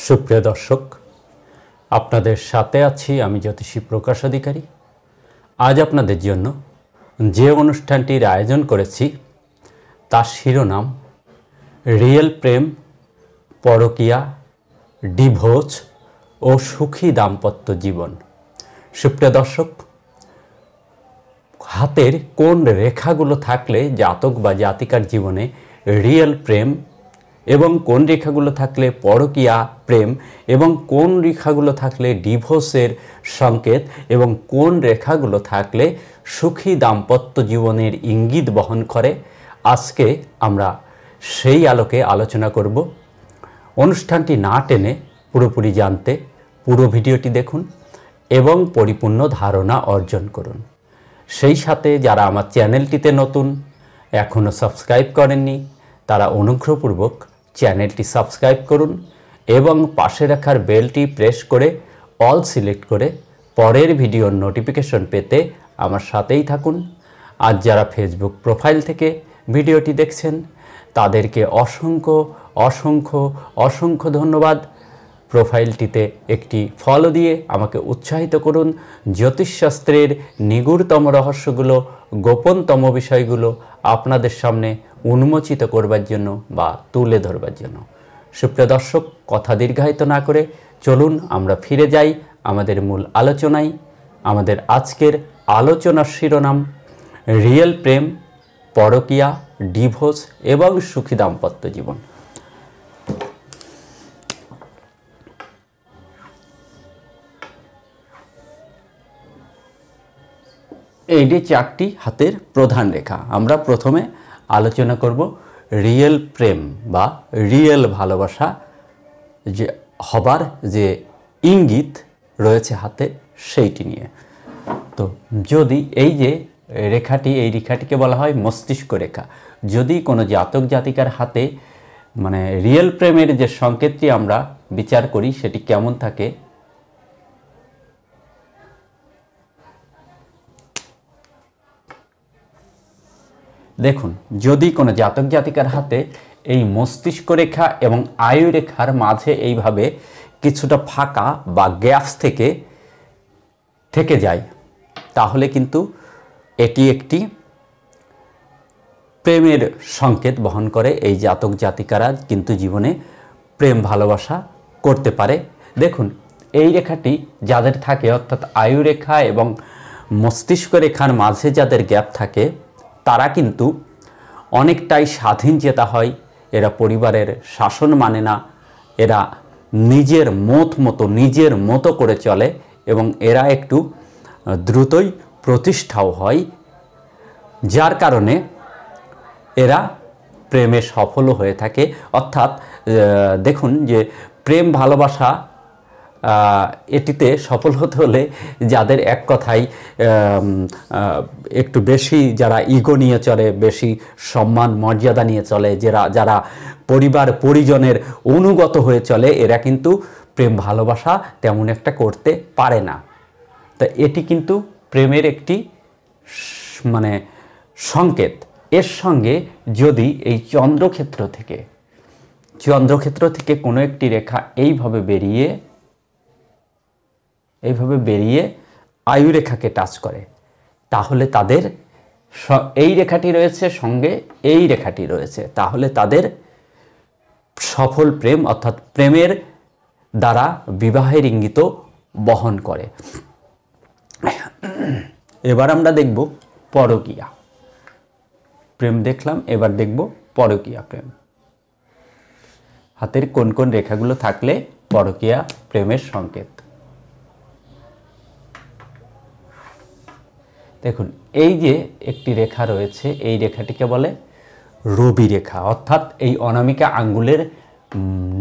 সুপ্রিয় দর্শক, আপনাদের সাথে আছি আমি জ্যোতিষী প্রকাশ অধিকারী। আজ আপনাদের জন্য যে অনুষ্ঠানটির আয়োজন করেছি তার শিরোনাম রিয়েল প্রেম, পরকীয়া, ডিভোর্স ও সুখী দাম্পত্য জীবন। সুপ্রিয় দর্শক, হাতের কোন রেখাগুলো থাকলে জাতক বা জাতিকার জীবনে রিয়েল প্রেম এবং কোন রেখাগুলো থাকলে পরকীয়া প্রেম এবং কোন রেখাগুলো থাকলে ডিভোর্সের সংকেত এবং কোন রেখাগুলো থাকলে সুখী দাম্পত্য জীবনের ইঙ্গিত বহন করে, আজকে আমরা সেই আলোকে আলোচনা করব। অনুষ্ঠানটি না টেনে পুরোপুরি জানতে পুরো ভিডিওটি দেখুন এবং পরিপূর্ণ ধারণা অর্জন করুন। সেই সাথে যারা আমার চ্যানেলটিতে নতুন, এখনও সাবস্ক্রাইব করেননি, তারা অনুগ্রহপূর্বক চ্যানেলটি সাবস্ক্রাইব করুন এবং পাশে রাখার বেলটি প্রেস করে অল সিলেক্ট করে পরের ভিডিওর নোটিফিকেশন পেতে আমার সাথেই থাকুন। আজ যারা ফেসবুক প্রোফাইল থেকে ভিডিওটি দেখছেন তাদেরকে অসংখ্য অসংখ্য অসংখ্য ধন্যবাদ। প্রোফাইলটিতে একটি ফলো দিয়ে আমাকে উৎসাহিত করুন জ্যোতিষশাস্ত্রের নিগূঢ়তম রহস্যগুলো, গোপনতম বিষয়গুলো আপনাদের সামনে উন্মোচিত করবার জন্য বা তুলে ধরবার জন্য। সুপ্রিয় দর্শক, কথা দীর্ঘায়িত না করে চলুন আমরা ফিরে যাই আমাদের মূল আলোচনায়। আমাদের আজকের আলোচনার শিরোনাম রিয়েল প্রেম, পরকীয়া, ডিভোর্স এবং সুখী দাম্পত্য জীবন। এই যে চারটি হাতের প্রধান রেখা, আমরা প্রথমে আলোচনা করব রিয়েল প্রেম বা রিয়েল ভালোবাসা যে হবার যে ইঙ্গিত রয়েছে হাতে সেইটি নিয়ে। তো যদি এই যে রেখাটি, এই রেখাটিকে বলা হয় মস্তিষ্ক রেখা। যদি কোনো জাতক জাতিকার হাতে রিয়েল প্রেমের যে সংকেতটি আমরা বিচার করি সেটি কেমন থাকে, দেখুন। যদি কোনো জাতক জাতিকার হাতে এই মস্তিষ্ক রেখা এবং আয়ু রেখার মাঝে এইভাবে কিছুটা ফাঁকা বা গ্যাপস থেকে যায়, তাহলে কিন্তু এটি একটি প্রেমের সংকেত বহন করে। এই জাতক জাতিকারা কিন্তু জীবনে প্রেম ভালোবাসা করতে পারে। দেখুন, এই রেখাটি যাদের থাকে, অর্থাৎ আয়ু রেখা এবং মস্তিষ্ক রেখার মাঝে যাদের গ্যাপ থাকে, তারা কিন্তু অনেকটাই স্বাধীন চেতা হয়। এরা পরিবারের শাসন মানে না, এরা নিজের নিজের মতো করে চলে এবং এরা একটু দ্রুতই প্রতিষ্ঠাও হয়, যার কারণে এরা প্রেমে সফলও হয়ে থাকে। অর্থাৎ দেখুন যে প্রেম ভালোবাসা এটিতে সফল হতে হলে যাদের এক কথায় একটু বেশি, যারা ইগো নিয়ে চলে, বেশি সম্মান মর্যাদা নিয়ে চলে, যারা পরিবার পরিজনের অনুগত হয়ে চলে, এরা কিন্তু প্রেম ভালোবাসা তেমন একটা করতে পারে না। তা এটি কিন্তু প্রেমের একটি সংকেত। এর সঙ্গে যদি এই চন্দ্রক্ষেত্র থেকে কোনো একটি রেখা এইভাবে বেরিয়ে আয়ু রেখাকে টাচ করে, তাহলে তাদের এই রেখাটি রয়েছে, সঙ্গে এই রেখাটি রয়েছে, তাহলে তাদের সফল প্রেম, অর্থাৎ প্রেমের দ্বারা বিবাহের ইঙ্গিত বহন করে। এবার আমরা দেখব পরকীয়া প্রেম। দেখলাম, এবার দেখব পরকীয়া প্রেম। হাতের কোন কোন রেখাগুলো থাকলে পরকীয়া প্রেমের সংকেত। দেখুন, এই যে একটি রেখা রয়েছে, এই রেখাটিকে বলে রবি রেখা, অর্থাৎ এই অনামিকা আঙ্গুলের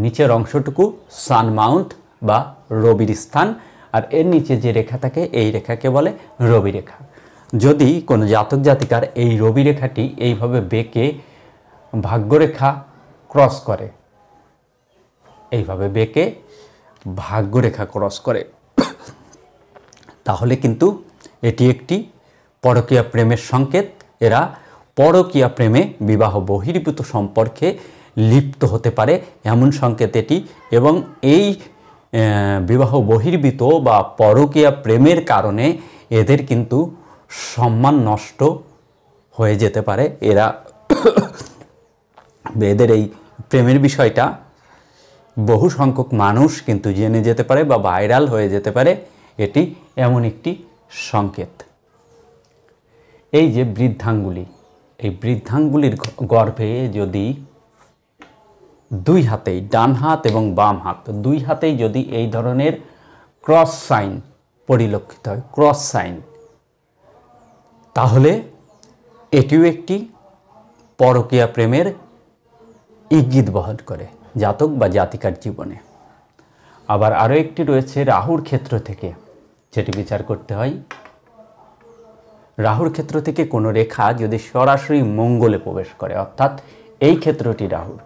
নিচের অংশটুকু সান মাউন্ট বা রবির স্থান, আর এর নিচে যে রেখা থাকে এই রেখাকে বলে রবি রেখা। যদি কোনো জাতক জাতিকার এই রবি রেখাটি এইভাবে বেঁকে ভাগ্যরেখা ক্রস করে, এইভাবে বেঁকে ভাগ্যরেখা ক্রস করে, তাহলে কিন্তু এটি একটি পরকীয়া প্রেমের সংকেত। এরা পরকীয়া প্রেমে, বিবাহ বহির্ভূত সম্পর্কে লিপ্ত হতে পারে এমন সংকেত এটি। এবং এই বিবাহ বহির্ভূত বা পরকীয়া প্রেমের কারণে এদের কিন্তু সম্মান নষ্ট হয়ে যেতে পারে। এদের এই প্রেমের বিষয়টা বহু সংখ্যক মানুষ কিন্তু জেনে যেতে পারে বা ভাইরাল হয়ে যেতে পারে। এটি এমন একটি সংকেত। এই যে বৃদ্ধাঙ্গুলি, এই বৃদ্ধাঙ্গুলির গর্ভে যদি দুই হাতেই, ডান হাত এবং বাম হাত দুই হাতেই যদি এই ধরনের ক্রস সাইন পরিলক্ষিত হয়, ক্রস সাইন, তাহলে এটিও একটি পরকীয়া প্রেমের ইঙ্গিত বহন করে জাতক বা জাতিকার জীবনে। আবার আরও একটি রয়েছে রাহুর ক্ষেত্র থেকে, যেটি বিচার করতে হয়। রাহুর ক্ষেত্র থেকে কোনো রেখা যদি সরাসরি মঙ্গলে প্রবেশ করে, অর্থাৎ এই ক্ষেত্রটি রাহুর,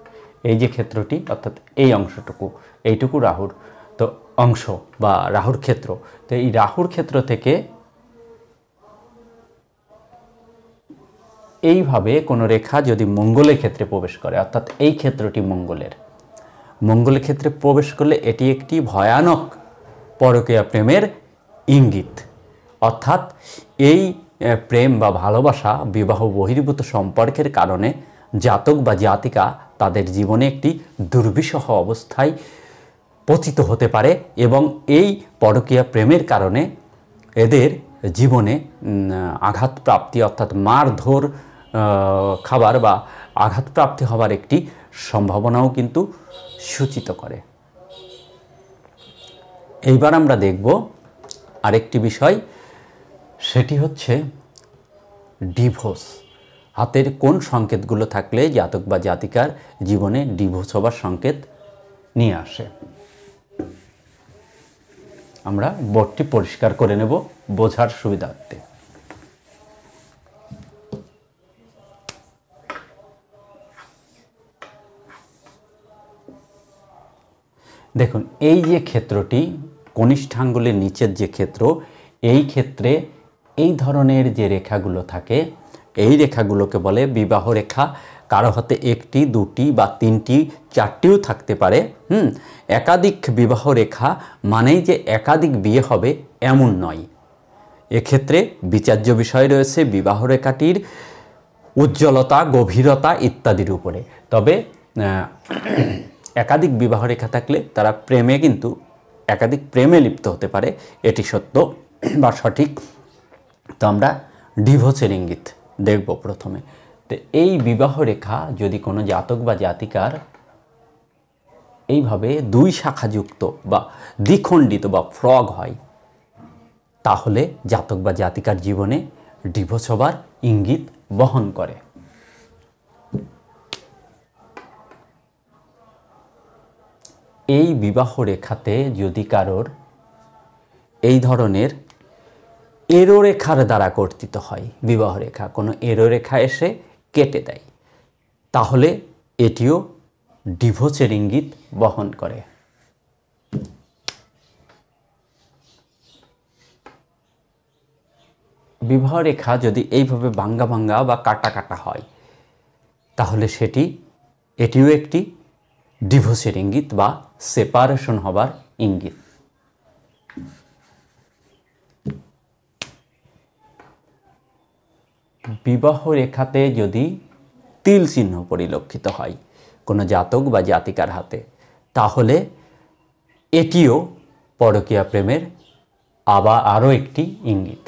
এই যে ক্ষেত্রটি অর্থাৎ এই অংশটুকু, এইটুকু রাহুর তো অংশ বা রাহুর ক্ষেত্র, তো এই রাহুর ক্ষেত্র থেকে এইভাবে কোনো রেখা যদি মঙ্গলের ক্ষেত্রে প্রবেশ করে, অর্থাৎ এই ক্ষেত্রটি মঙ্গলের ক্ষেত্রে প্রবেশ করলে এটি একটি ভয়ানক পরকীয়া প্রেমের ইঙ্গিত। অর্থাৎ এই প্রেম বা ভালোবাসা বিবাহ বহির্ভূত সম্পর্কের কারণে জাতক বা জাতিকা তাদের জীবনে একটি দুর্বিষহ অবস্থায় পতিত হতে পারে এবং এই পরকীয়া প্রেমের কারণে এদের জীবনে আঘাতপ্রাপ্তি অর্থাৎ মারধর খাবার বা আঘাতপ্রাপ্তি হবার একটি সম্ভাবনাও কিন্তু সূচিত করে। এইবার আমরা দেখব আরেকটি বিষয়, সেটি হচ্ছে ডিভোর্স। হাতের কোন সংকেতগুলো থাকলে জাতক বা জাতিকার জীবনে ডিভোর্স হবার সংকেত নিয়ে আসে। আমরা বোর্ডটি পরিষ্কার করে নেব বোঝার সুবিধার্থে। দেখুন, এই যে ক্ষেত্রটি কনিষ্ঠাঙ্গুলের নিচের যে ক্ষেত্র, এই ক্ষেত্রে এই ধরনের যে রেখাগুলো থাকে, এই রেখাগুলোকে বলে বিবাহ রেখা। কারো হাতে একটি, দুটি বা তিনটি, চারটিও থাকতে পারে। একাধিক বিবাহ রেখা মানেই যে একাধিক বিয়ে হবে এমন নয়। এক্ষেত্রে বিচার্য বিষয় রয়েছে বিবাহ রেখাটির উজ্জ্বলতা, গভীরতা ইত্যাদির উপরে। তবে একাধিক বিবাহ রেখা থাকলে তারা প্রেমে কিন্তু একাধিক প্রেমে লিপ্ত হতে পারে, এটি সত্য বা সঠিক। তো আমরা ডিভোর্সের ইঙ্গিত দেখব প্রথমে। তো এই বিবাহ রেখা যদি কোনো জাতক বা জাতিকার এইভাবে দুই শাখাযুক্ত বা দ্বিখণ্ডিত বা ফ্রগ হয়, তাহলে জাতক বা জাতিকার জীবনে ডিভোর্স হবার ইঙ্গিত বহন করে। এই বিবাহ রেখাতে যদি কারোর এই ধরনের এরো রেখার দ্বারা কর্তৃত হয়, বিবাহ রেখা কোনো এরো রেখা এসে কেটে দেয়, তাহলে এটিও ডিভোর্সের ইঙ্গিত বহন করে। বিবাহ রেখা যদি এইভাবে ভাঙ্গা ভাঙ্গা বা কাটা কাটা হয়, তাহলে এটিও একটি ডিভোর্সের ইঙ্গিত বা সেপারেশন হবার ইঙ্গিত। বিবাহ রেখাতে যদি তিল চিহ্ন পরিলক্ষিত হয় কোনো জাতক বা জাতিকার হাতে, তাহলে এটিও পরকীয়া প্রেমের আরও একটি ইঙ্গিত।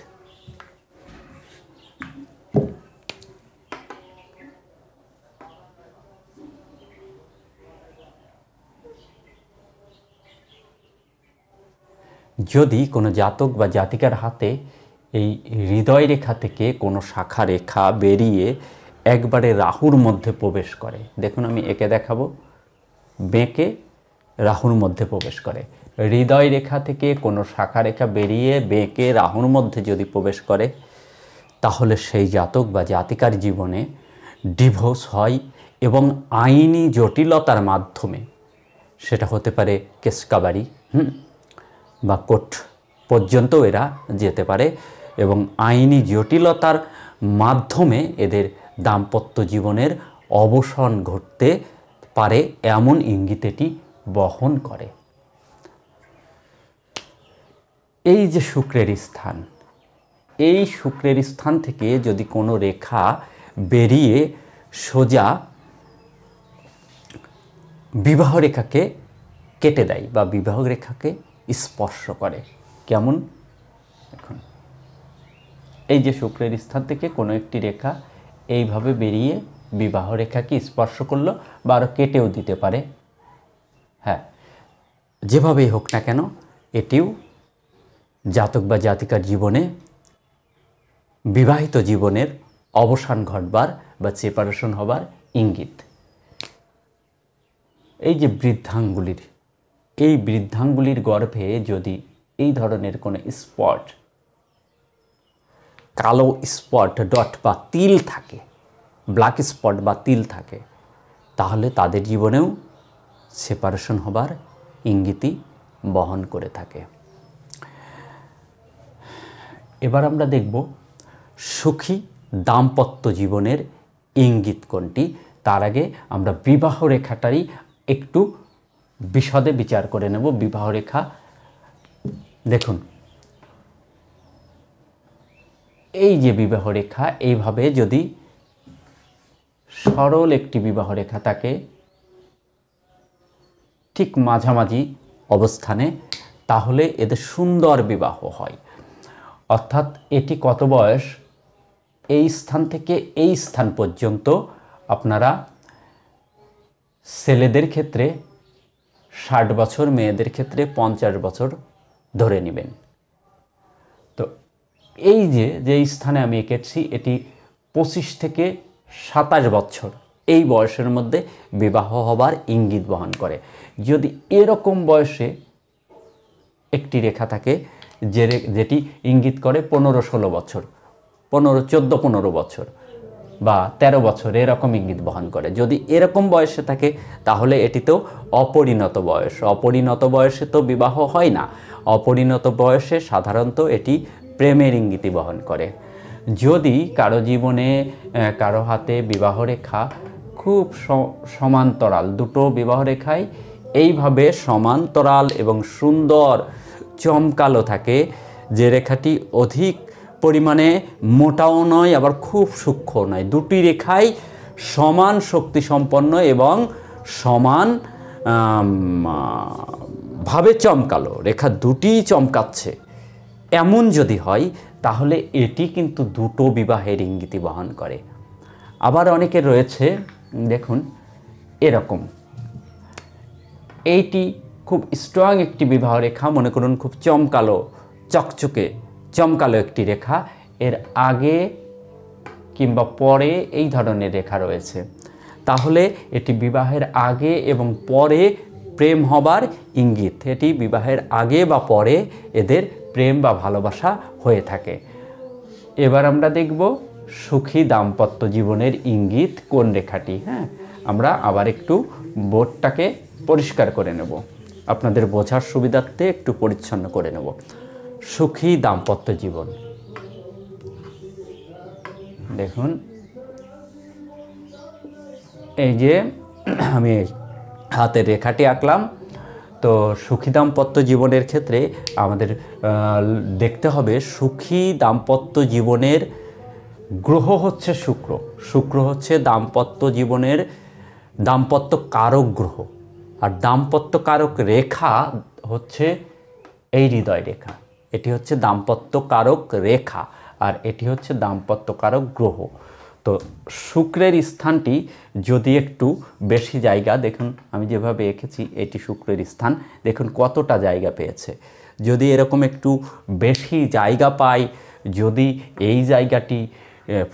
যদি কোনো জাতক বা জাতিকার হাতে এই হৃদয় রেখা থেকে কোনো শাখা রেখা বেরিয়ে একবারে রাহুর মধ্যে প্রবেশ করে, দেখুন আমি একে দেখাবো, বেঁকে রাহুর মধ্যে প্রবেশ করে। হৃদয় রেখা থেকে কোনো শাখা রেখা বেরিয়ে বেঁকে রাহুর মধ্যে যদি প্রবেশ করে, তাহলে সেই জাতক বা জাতিকার জীবনে ডিভোর্স হয় এবং আইনি জটিলতার মাধ্যমে, সেটা হতে পারে কেসকাবারি বা কোর্ট পর্যন্ত এরা যেতে পারে এবং আইনি জটিলতার মাধ্যমে এদের দাম্পত্য জীবনের অবসান ঘটতে পারে এমন ইঙ্গিত এটি বহন করে। এই যে শুক্রের স্থান, এই শুক্রের স্থান থেকে যদি কোনো রেখা বেরিয়ে সোজা বিবাহ রেখাকে কেটে দেয় বা বিবাহ রেখাকে স্পর্শ করে, কেমন এখন এই যে শুক্রের স্থান থেকে কোনো একটি রেখা এইভাবে বেরিয়ে বিবাহ রেখাকে স্পর্শ করলো বা আরও কেটেও দিতে পারে। হ্যাঁ, যেভাবেই হোক না কেন এটিও জাতক বা জাতিকার জীবনে বিবাহিত জীবনের অবসান ঘটবার বা সেপারেশন হবার ইঙ্গিত। এই যে বৃদ্ধাঙ্গুলির, এই বৃদ্ধাঙ্গুলির গর্ভে যদি এই ধরনের কোনো স্পট, কালো স্পট, ডট বা তিল থাকে, ব্ল্যাক স্পট বা তিল থাকে, তাহলে তাদের জীবনেও সেপারেশন হবার ইঙ্গিতই বহন করে থাকে। এবার আমরা দেখব সুখী দাম্পত্য জীবনের ইঙ্গিত কোনটি। তার আগে আমরা বিবাহ রেখাটারই একটু বিশদে বিচার করে নেব। বিবাহ রেখা দেখুন, এই যে বিবাহ রেখা, এইভাবে যদি সরল একটি বিবাহ রেখা থাকে ঠিক মাঝামাঝি অবস্থানে, তাহলে এদের সুন্দর বিবাহ হয়। অর্থাৎ এটি কত বয়স, এই স্থান থেকে এই স্থান পর্যন্ত আপনারা ছেলেদের ক্ষেত্রে 60 বছর, মেয়েদের ক্ষেত্রে 50 বছর ধরে নেবেন। তো এই যে স্থানে আমি এঁকেছি এটি 25 থেকে 27 বছর, এই বয়সের মধ্যে বিবাহ হবার ইঙ্গিত বহন করে। যদি এরকম বয়সে একটি রেখা থাকে যেটি ইঙ্গিত করে 15-16 বছর, 14-15 বছর বা 13 বছর, এরকম ইঙ্গিত বহন করে। যদি এরকম বয়সে থাকে তাহলে এটিতেও অপরিণত বয়স। অপরিণত বয়সে তো বিবাহ হয় না, অপরিণত বয়সে সাধারণত এটি প্রেমের ইঙ্গিতই বহন করে। যদি কারো জীবনে, কারো হাতে বিবাহ রেখা খুব সমান্তরাল, দুটো বিবাহ রেখায় এইভাবে সমান্তরাল এবং সুন্দর চমকালো থাকে, যে রেখাটি অধিক পরিমাণে মোটাও নয় আবার খুব সূক্ষ্ম নয়, দুটি রেখাই সমান শক্তি সম্পন্ন এবং সমান ভাবে চমকালো, রেখা দুটিই চমকাচ্ছে, এমন যদি হয় তাহলে এটি কিন্তু দুটো বিবাহের ইঙ্গিতই বহন করে। আবার অনেকের রয়েছে, দেখুন এরকম, এইটি খুব স্ট্রং একটি বিবাহ রেখা, মনে করুন খুব চমকালো, চকচকে চমকালো একটি রেখা, এর আগে কিংবা পরে এই ধরনের রেখা রয়েছে, তাহলে এটি বিবাহের আগে এবং পরে প্রেম হবার ইঙ্গিত। এটি বিবাহের আগে বা পরে এদের প্রেম বা ভালোবাসা হয়ে থাকে। এবার আমরা দেখব সুখী দাম্পত্য জীবনের ইঙ্গিত কোন রেখাটি। হ্যাঁ, আমরা আবার একটু বোর্ডটাকে পরিষ্কার করে নেব, আপনাদের বোঝার সুবিধার্থে একটু পরিচ্ছন্ন করে নেব। সুখী দাম্পত্য জীবন, দেখুন এই যে আমি হাতের রেখাটি আঁকলাম। তো সুখী দাম্পত্য জীবনের ক্ষেত্রে আমাদের দেখতে হবে সুখী দাম্পত্য জীবনের গ্রহ হচ্ছে শুক্র। শুক্র হচ্ছে দাম্পত্য জীবনের দাম্পত্য কারক গ্রহ, আর দাম্পত্য কারক রেখা হচ্ছে এই হৃদয় রেখা। এটি হচ্ছে দাম্পত্য কারক রেখা আর এটি হচ্ছে দাম্পত্য কারক গ্রহ। তো শুক্রের স্থানটি যদি একটু বেশি জায়গা, দেখুন আমি যেভাবে এঁকেছি এটি শুক্রের স্থান, দেখুন কতটা জায়গা পেয়েছে। যদি এরকম একটু বেশি জায়গা পায়, যদি এই জায়গাটি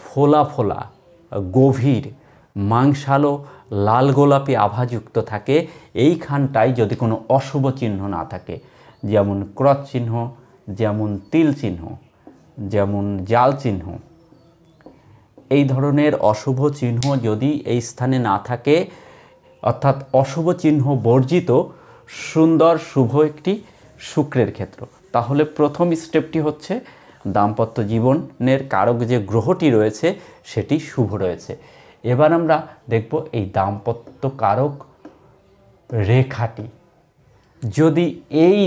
ফোলা ফোলা, গভীর, মাংসালো, লাল গোলাপি আভাযুক্ত থাকে, এইখানটায় যদি কোনো অশুভ চিহ্ন না থাকে, যেমন ক্রস চিহ্ন, যেমন তিল চিহ্ন, যেমন জাল চিহ্ন, এই ধরনের অশুভ চিহ্ন যদি এই স্থানে না থাকে, অর্থাৎ অশুভ চিহ্ন বর্জিত সুন্দর শুভ একটি শুক্রের ক্ষেত্র, তাহলে প্রথম স্টেপটি হচ্ছে দাম্পত্য জীবনের কারক যে গ্রহটি রয়েছে সেটি শুভ রয়েছে। এবার আমরা দেখব এই দাম্পত্য কারক রেখাটি যদি এই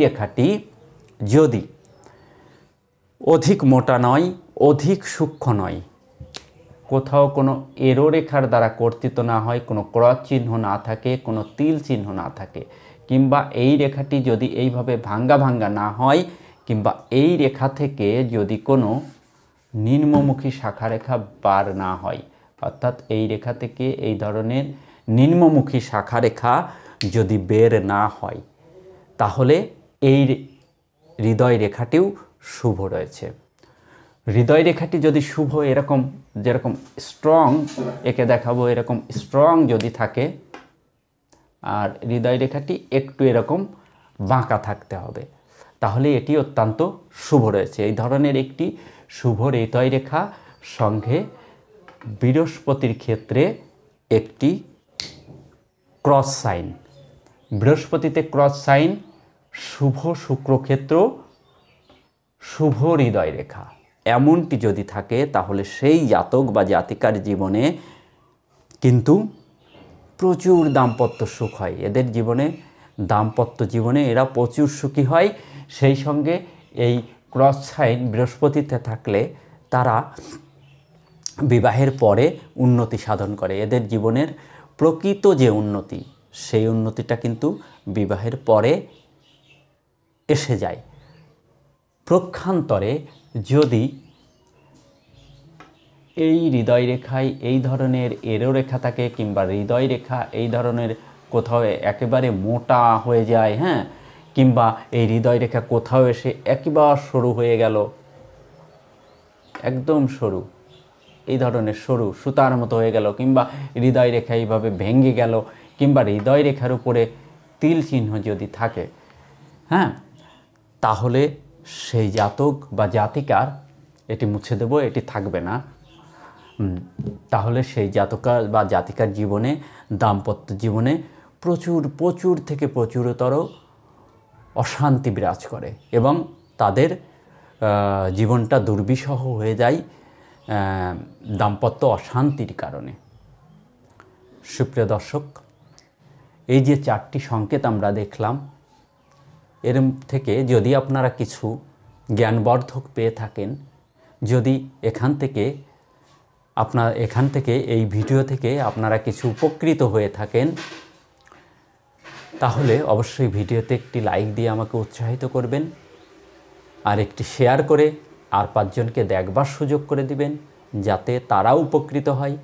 রেখাটি যদি অধিক মোটা নয়, অধিক সূক্ষ্ম নয়, কোথাও কোনো এরো রেখার দ্বারা কর্তিত না হয়, কোনো ক্রস চিহ্ন না থাকে, কোনো তিল চিহ্ন না থাকে, কিংবা এই রেখাটি যদি এইভাবে ভাঙ্গা ভাঙ্গা না হয়, কিংবা এই রেখা থেকে যদি কোনো নিম্নমুখী শাখারেখা বার না হয়, অর্থাৎ এই রেখা থেকে এই ধরনের নিম্নমুখী শাখারেখা যদি বের না হয়, তাহলে এই হৃদয় রেখাটিও শুভ রয়েছে। হৃদয় রেখাটি যদি শুভ, এরকম যেরকম স্ট্রং, একে দেখাবো এরকম স্ট্রং যদি থাকে, আর হৃদয় রেখাটি একটু এরকম বাঁকা থাকতে হবে, তাহলে এটি অত্যন্ত শুভ রয়েছে। এই ধরনের একটি শুভ হৃদয় রেখা সঙ্গে বৃহস্পতির ক্ষেত্রে একটি ক্রস সাইন, বৃহস্পতিতে ক্রস সাইন, শুভ শুক্রক্ষেত্র, শুভ হৃদয় রেখা, এমনটি যদি থাকে, তাহলে সেই জাতক বা জাতিকার জীবনে কিন্তু প্রচুর দাম্পত্য সুখ হয়। এদের জীবনে দাম্পত্য জীবনে এরা প্রচুর সুখী হয়। সেই সঙ্গে এই ক্রস সাইন বৃহস্পতিতে থাকলে তারা বিবাহের পরে উন্নতি সাধন করে। এদের জীবনের প্রকৃত যে উন্নতি, সেই উন্নতিটা কিন্তু বিবাহের পরে এসে যায়। প্রক্ষান্তরে যদি এই হৃদয় রেখায় এই ধরনের এরো রেখা থাকে, কিংবা হৃদয় রেখা এই ধরনের কোথাও একেবারে মোটা হয়ে যায়, হ্যাঁ, কিংবা এই হৃদয় রেখা কোথাও এসে একেবারে সরু হয়ে গেল, একদম সরু, এই ধরনের সরু সুতার মতো হয়ে গেল, কিংবা হৃদয় রেখা এইভাবে ভেঙে গেল, কিংবা হৃদয় রেখার উপরে তিল চিহ্ন যদি থাকে, হ্যাঁ, তাহলে সেই জাতক বা জাতিকার, এটি মুছে দেব, এটি থাকবে না, তাহলে সেই জাতকা বা জাতিকার জীবনে, দাম্পত্য জীবনে প্রচুর থেকে প্রচুরতর অশান্তি বিরাজ করে এবং তাদের জীবনটা দুর্বিষহ হয়ে যায় দাম্পত্য অশান্তির কারণে। সুপ্রিয় দর্শক, এই যে 4টি সংকেত আমরা দেখলাম, এর থেকে যদি আপনারা কিছু জ্ঞানবর্ধক পেয়ে থাকেন, যদি এখান থেকে এই ভিডিও থেকে আপনারা কিছু উপকৃত হয়ে থাকেন, তাহলে অবশ্যই ভিডিওতে একটি লাইক দিয়ে আমাকে উৎসাহিত করবেন, আর একটি শেয়ার করে আর 5 জনকে দেখবার সুযোগ করে দিবেন, যাতে তারাও উপকৃত হয়।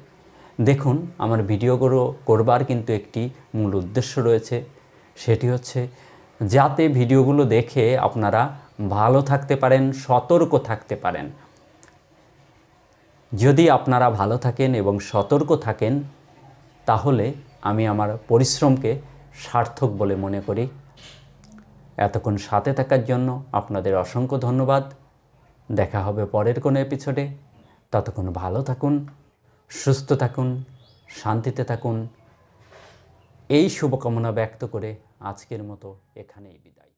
দেখুন, আমার ভিডিওগুলো করবার কিন্তু একটি মূল উদ্দেশ্য রয়েছে, সেটি হচ্ছে যাতে ভিডিওগুলো দেখে আপনারা ভালো থাকতে পারেন, সতর্ক থাকতে পারেন। যদি আপনারা ভালো থাকেন এবং সতর্ক থাকেন, তাহলে আমি আমার পরিশ্রমকে সার্থক বলে মনে করি। এতক্ষণ সাথে থাকার জন্য আপনাদের অসংখ্য ধন্যবাদ। দেখা হবে পরের কোনো এপিসোডে। ততক্ষণ ভালো থাকুন, সুস্থ থাকুন, শান্তিতে থাকুন, এই শুভকামনা ব্যক্ত করে আজকের মতো এখানেই বিদায়।